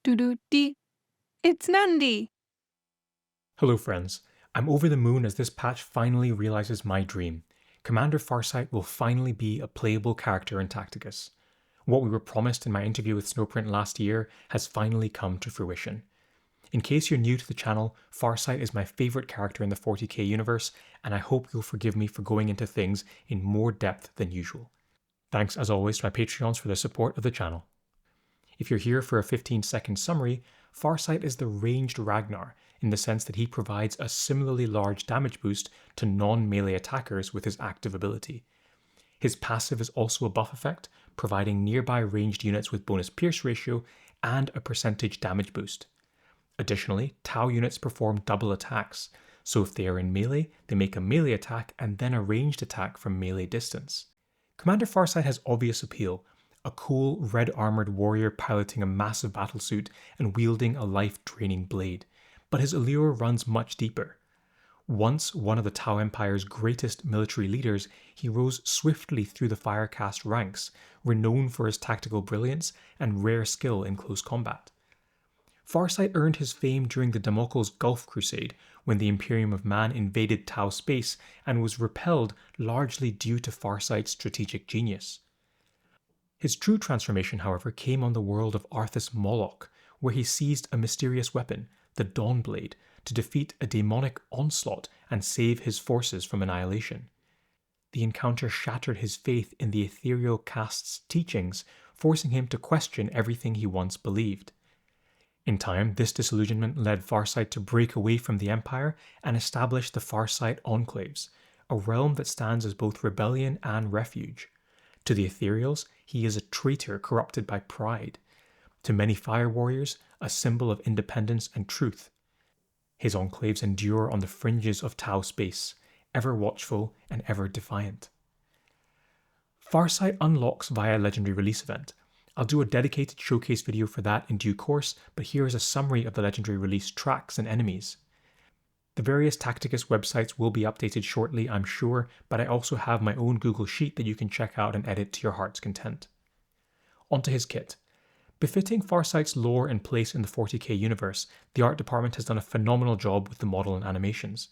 Doo-doo-dee. It's Nandi! Hello friends, I'm over the moon as this patch finally realizes my dream. Commander Farsight will finally be a playable character in Tacticus. What we were promised in my interview with Snowprint last year has finally come to fruition. In case you're new to the channel, Farsight is my favourite character in the 40k universe, and I hope you'll forgive me for going into things in more depth than usual. Thanks as always to my Patreons for their support of the channel. If you're here for a 15-second summary, Farsight is the ranged Ragnar, in the sense that he provides a similarly large damage boost to non-melee attackers with his active ability. His passive is also a buff effect, providing nearby ranged units with bonus pierce ratio and a percentage damage boost. Additionally, Tau units perform double attacks, so if they are in melee, they make a melee attack and then a ranged attack from melee distance. Commander Farsight has obvious appeal, a cool red-armoured warrior piloting a massive battlesuit and wielding a life-draining blade, but his allure runs much deeper. Once one of the Tau Empire's greatest military leaders, he rose swiftly through the Firecast ranks, renowned for his tactical brilliance and rare skill in close combat. Farsight earned his fame during the Damocles Gulf Crusade, when the Imperium of Man invaded Tau space and was repelled largely due to Farsight's strategic genius. His true transformation, however, came on the world of Arthas Moloch, where he seized a mysterious weapon, the Dawnblade, to defeat a demonic onslaught and save his forces from annihilation. The encounter shattered his faith in the ethereal caste's teachings, forcing him to question everything he once believed. In time, this disillusionment led Farsight to break away from the Empire and establish the Farsight Enclaves, a realm that stands as both rebellion and refuge. To the Ethereals, he is a traitor corrupted by pride. To many Fire Warriors, a symbol of independence and truth. His enclaves endure on the fringes of Tau space, ever watchful and ever defiant. Farsight unlocks via a legendary release event. I'll do a dedicated showcase video for that in due course, but here is a summary of the legendary release tracks and enemies. The various Tacticus websites will be updated shortly, I'm sure, but I also have my own Google Sheet that you can check out and edit to your heart's content. Onto his kit. Befitting Farsight's lore and place in the 40k universe, the art department has done a phenomenal job with the model and animations.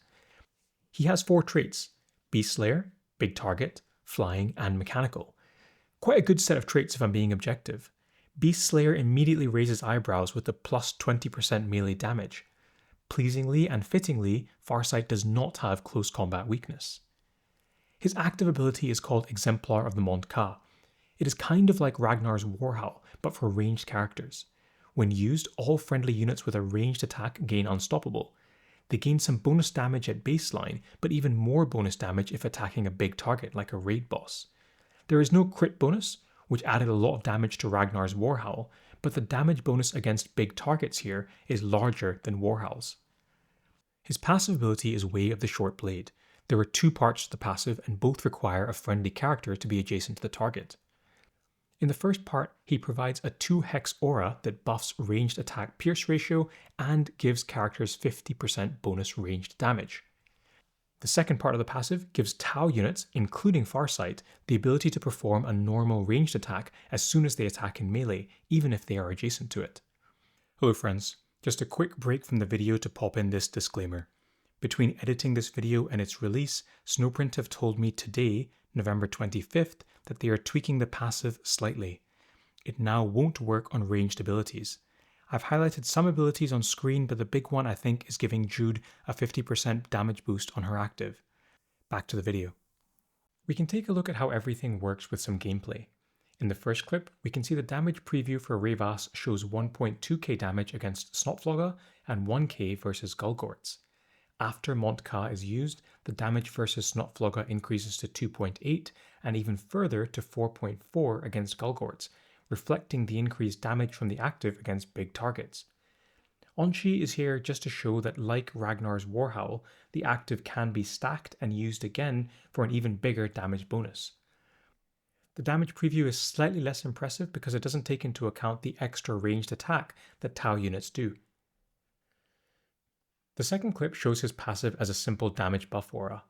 He has 4 traits: Beast Slayer, Big Target, Flying, and Mechanical. Quite a good set of traits if I'm being objective. Beast Slayer immediately raises eyebrows with the plus 20% melee damage. Pleasingly and fittingly, Farsight does not have close combat weakness. His active ability is called Exemplar of the Mont Ka. It is kind of like Ragnar's Warhowl, but for ranged characters. When used, all friendly units with a ranged attack gain Unstoppable. They gain some bonus damage at baseline, but even more bonus damage if attacking a big target like a raid boss. There is no crit bonus, which added a lot of damage to Ragnar's Warhowl, but the damage bonus against big targets here is larger than Warhowl's. His passive ability is Way of the Short Blade. There are 2 parts to the passive and both require a friendly character to be adjacent to the target. In the first part, he provides a 2-hex aura that buffs ranged attack pierce ratio and gives characters 50% bonus ranged damage. The second part of the passive gives Tau units, including Farsight, the ability to perform a normal ranged attack as soon as they attack in melee, even if they are adjacent to it. Hello friends, just a quick break from the video to pop in this disclaimer. Between editing this video and its release, Snowprint have told me today, November 25th, that they are tweaking the passive slightly. It now won't work on ranged abilities. I've highlighted some abilities on screen, but the big one I think is giving Jude a 50% damage boost on her active. Back to the video. We can take a look at how everything works with some gameplay. In the first clip, we can see the damage preview for Rayvas shows 1.2k damage against Snotflogga and 1k versus Gullgorts. After Mont Ka is used, the damage versus Snotflogga increases to 2.8 and even further to 4.4 against Gullgorts, reflecting the increased damage from the active against big targets. Onshi is here just to show that, like Ragnar's Warhowl, the active can be stacked and used again for an even bigger damage bonus. The damage preview is slightly less impressive because it doesn't take into account the extra ranged attack that Tau units do. The second clip shows his passive as a simple damage buff aura.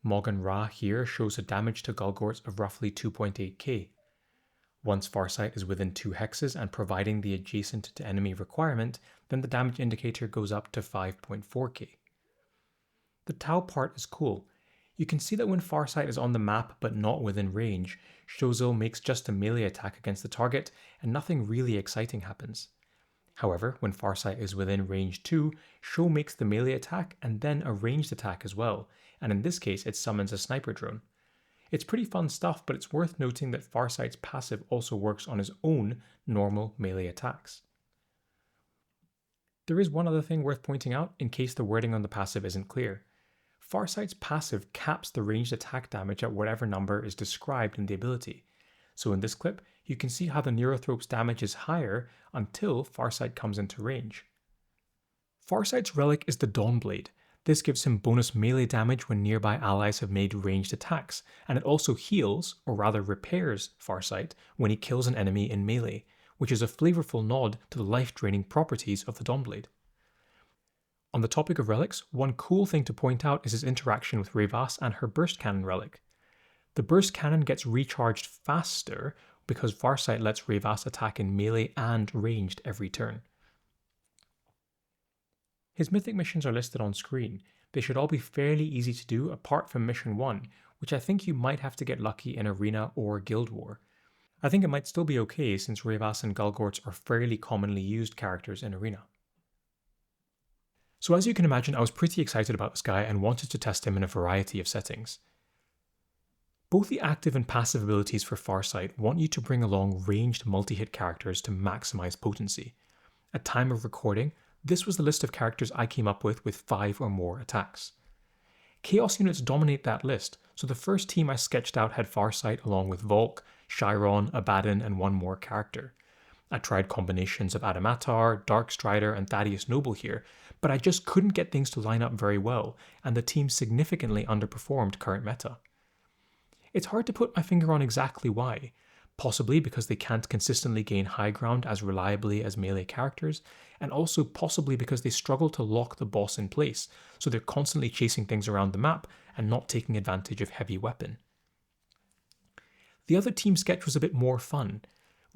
Moggan Ra here shows a damage to Gullgorts of roughly 2.8k. Once Farsight is within 2 hexes and providing the adjacent to enemy requirement, then the damage indicator goes up to 5.4k. The Tau part is cool. You can see that when Farsight is on the map but not within range, Shozil makes just a melee attack against the target and nothing really exciting happens. However, when Farsight is within range 2, Sho makes the melee attack and then a ranged attack as well, and in this case it summons a sniper drone. It's pretty fun stuff, but it's worth noting that Farsight's passive also works on his own normal melee attacks. There is one other thing worth pointing out in case the wording on the passive isn't clear. Farsight's passive caps the ranged attack damage at whatever number is described in the ability. So in this clip, you can see how the Neurothrope's damage is higher until Farsight comes into range. Farsight's relic is the Dawnblade. This gives him bonus melee damage when nearby allies have made ranged attacks, and it also heals, or rather repairs, Farsight when he kills an enemy in melee, which is a flavourful nod to the life-draining properties of the Dawnblade. On the topic of relics, one cool thing to point out is his interaction with Revas and her burst cannon relic. The burst cannon gets recharged faster because Farsight lets Revas attack in melee and ranged every turn. His mythic missions are listed on screen. They should all be fairly easy to do apart from mission 1, which I think you might have to get lucky in Arena or Guild War. I think it might still be okay since Revas and Galgorts are fairly commonly used characters in Arena. So as you can imagine, I was pretty excited about this guy and wanted to test him in a variety of settings. Both the active and passive abilities for Farsight want you to bring along ranged multi-hit characters to maximize potency. At time of recording, this was the list of characters I came up with 5 or more attacks. Chaos units dominate that list, so the first team I sketched out had Farsight along with Volk, Chiron, Abaddon, and one more character. I tried combinations of Adamantar, Darkstrider, and Thaddeus Noble here, but I just couldn't get things to line up very well, and the team significantly underperformed current meta. It's hard to put my finger on exactly why. Possibly because they can't consistently gain high ground as reliably as melee characters, and also possibly because they struggle to lock the boss in place, so they're constantly chasing things around the map and not taking advantage of heavy weapon. The other team sketch was a bit more fun.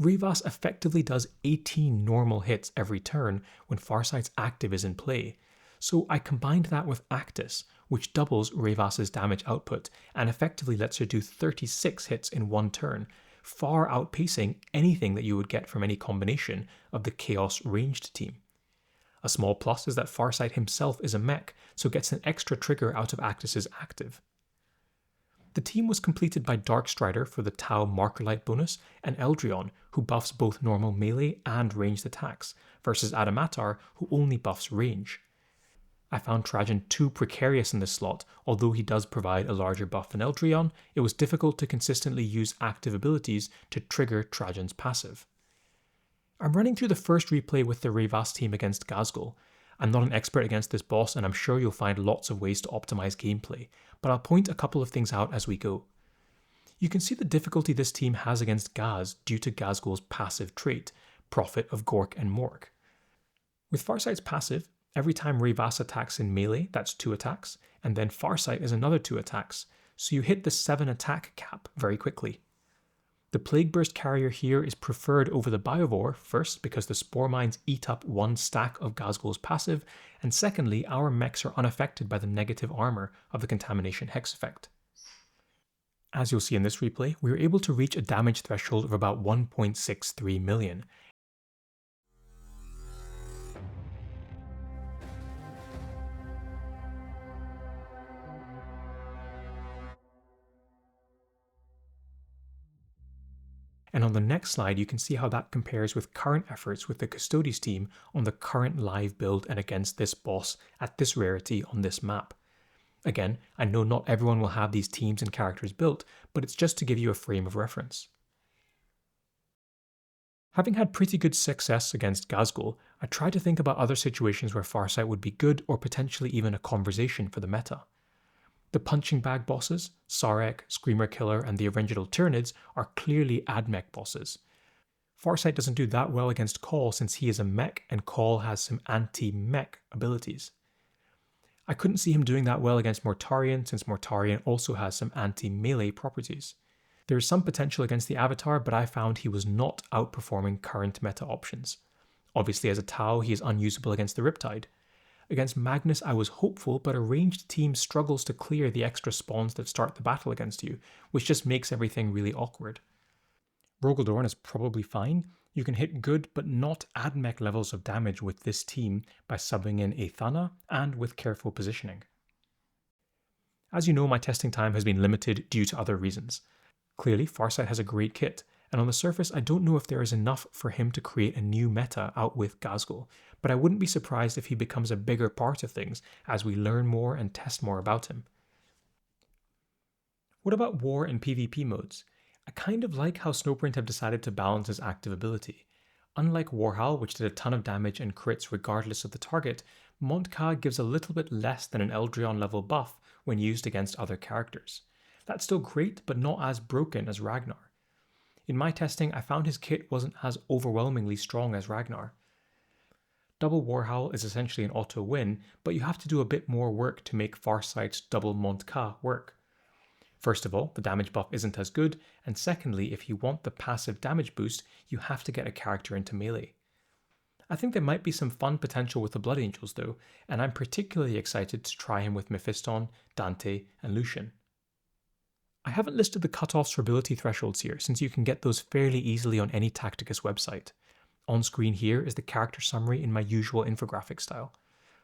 Revas effectively does 18 normal hits every turn when Farsight's active is in play, so I combined that with Actus, which doubles Revas's damage output and effectively lets her do 36 hits in one turn, far outpacing anything that you would get from any combination of the Chaos ranged team. A small plus is that Farsight himself is a mech, so gets an extra trigger out of Actus's active. The team was completed by Darkstrider for the Tau Markerlight bonus and Eldryon, who buffs both normal melee and ranged attacks, versus Adamantar, who only buffs range. I found Trajan too precarious in this slot. Although he does provide a larger buff than Eldryon, it was difficult to consistently use active abilities to trigger Trajan's passive. I'm running through the first replay with the Revas team against Ghazghkull. I'm not an expert against this boss, and I'm sure you'll find lots of ways to optimize gameplay, but I'll point a couple of things out as we go. You can see the difficulty this team has against Gaz due to Ghazghkull's passive trait, Prophet of Gork and Mork. With Farsight's passive, every time Revas attacks in melee, that's 2 attacks, and then Farsight is another 2 attacks, so you hit the 7 attack cap very quickly. The Plague Burst carrier here is preferred over the Biovore, first because the Spore Mines eat up 1 stack of Ghazghkull's passive, and secondly, our mechs are unaffected by the negative armor of the Contamination Hex effect. As you'll see in this replay, we were able to reach a damage threshold of about 1.63 million, and on the next slide you can see how that compares with current efforts with the Custodes team on the current live build and against this boss at this rarity on this map. Again, I know not everyone will have these teams and characters built, but it's just to give you a frame of reference. Having had pretty good success against Ghazghkull, I tried to think about other situations where Farsight would be good or potentially even a conversation for the meta. The punching bag bosses, Sarek, Screamer Killer, and the Avenged Tyranids are clearly AdMech bosses. Farsight doesn't do that well against Call since he is a mech and Call has some anti-mech abilities. I couldn't see him doing that well against Mortarion since Mortarion also has some anti-melee properties. There is some potential against the Avatar, but I found he was not outperforming current meta options. Obviously, as a Tau, he is unusable against the Riptide. Against Magnus, I was hopeful, but a ranged team struggles to clear the extra spawns that start the battle against you, which just makes everything really awkward. Rogaldorn is probably fine. You can hit good but not AdMech levels of damage with this team by subbing in a Thana and with careful positioning. As you know, my testing time has been limited due to other reasons. Clearly, Farsight has a great kit, and on the surface I don't know if there is enough for him to create a new meta out with Ghazghkull, but I wouldn't be surprised if he becomes a bigger part of things as we learn more and test more about him. What about war and PvP modes? I kind of like how Snowprint have decided to balance his active ability. Unlike Warhal, which did a ton of damage and crits regardless of the target, Mont'ka gives a little bit less than an Eldryon level buff when used against other characters. That's still great, but not as broken as Ragnar. In my testing, I found his kit wasn't as overwhelmingly strong as Ragnar. Double Warhowl is essentially an auto win, but you have to do a bit more work to make Farsight's double Mont'ka work. First of all, the damage buff isn't as good, and secondly, if you want the passive damage boost, you have to get a character into melee. I think there might be some fun potential with the Blood Angels though, and I'm particularly excited to try him with Mephiston, Dante, and Lucian. I haven't listed the cutoffs for ability thresholds here, since you can get those fairly easily on any Tacticus website. On screen here is the character summary in my usual infographic style.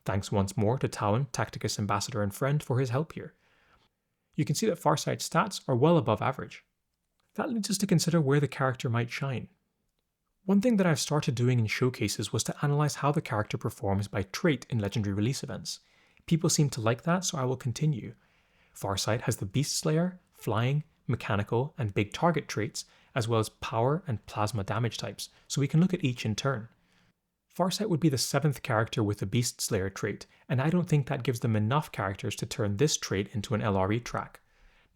Thanks once more to Tauan, Tacticus ambassador and friend, for his help here. You can see that Farsight's stats are well above average. That leads us to consider where the character might shine. One thing that I've started doing in showcases was to analyse how the character performs by trait in legendary release events. People seem to like that, so I will continue. Farsight has the Beast Slayer, Flying, Mechanical, and Big Target traits, as well as Power and Plasma damage types, so we can look at each in turn. Farsight would be the 7th character with the Beast Slayer trait, and I don't think that gives them enough characters to turn this trait into an LRE track.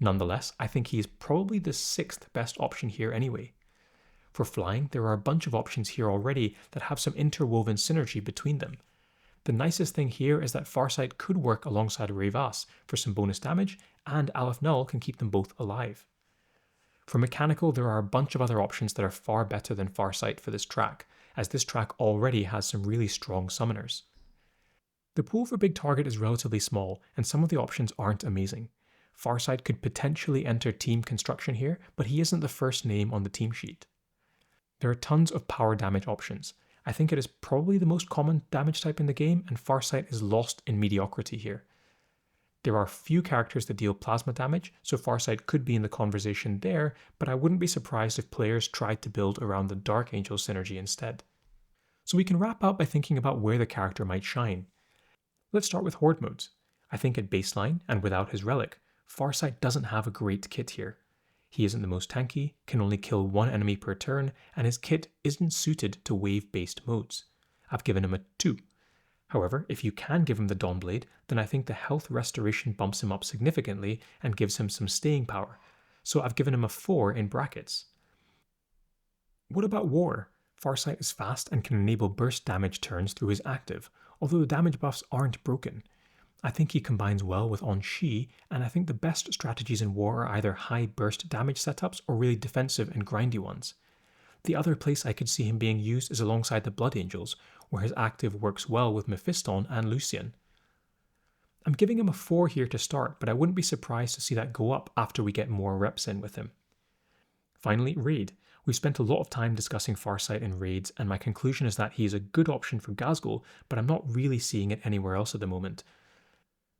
Nonetheless, I think he is probably the 6th best option here anyway. For Flying, there are a bunch of options here already that have some interwoven synergy between them. The nicest thing here is that Farsight could work alongside Rayvas for some bonus damage, and Aleph Null can keep them both alive. For Mechanical, there are a bunch of other options that are far better than Farsight for this track, as this track already has some really strong summoners. The pool for Big Target is relatively small, and some of the options aren't amazing. Farsight could potentially enter Team Construction here, but he isn't the first name on the team sheet. There are tons of power damage options. I think it is probably the most common damage type in the game, and Farsight is lost in mediocrity here. There are few characters that deal plasma damage, so Farsight could be in the conversation there, but I wouldn't be surprised if players tried to build around the Dark Angel synergy instead. So we can wrap up by thinking about where the character might shine. Let's start with Horde modes. I think at baseline, and without his Relic, Farsight doesn't have a great kit here. He isn't the most tanky, can only kill one enemy per turn, and his kit isn't suited to wave-based modes. I've given him a 2. However, if you can give him the Dawnblade, then I think the health restoration bumps him up significantly and gives him some staying power, so I've given him a 4 in brackets. What about War? Farsight is fast and can enable burst damage turns through his active, although the damage buffs aren't broken. I think he combines well with On-Shi, and I think the best strategies in War are either high burst damage setups or really defensive and grindy ones. The other place I could see him being used is alongside the Blood Angels, where his active works well with Mephiston and Lucian. I'm giving him a 4 here to start, but I wouldn't be surprised to see that go up after we get more reps in with him. Finally, Raid. We've spent a lot of time discussing Farsight in raids, and my conclusion is that he is a good option for Ghazghkull, but I'm not really seeing it anywhere else at the moment.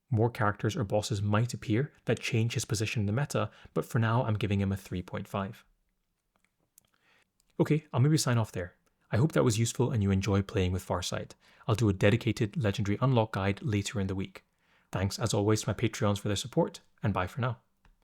More characters or bosses might appear that change his position in the meta, but for now I'm giving him a 3.5. Okay, I'll maybe sign off there. I hope that was useful and you enjoy playing with Farsight. I'll do a dedicated Legendary Unlock guide later in the week. Thanks as always to my Patreons for their support, and bye for now.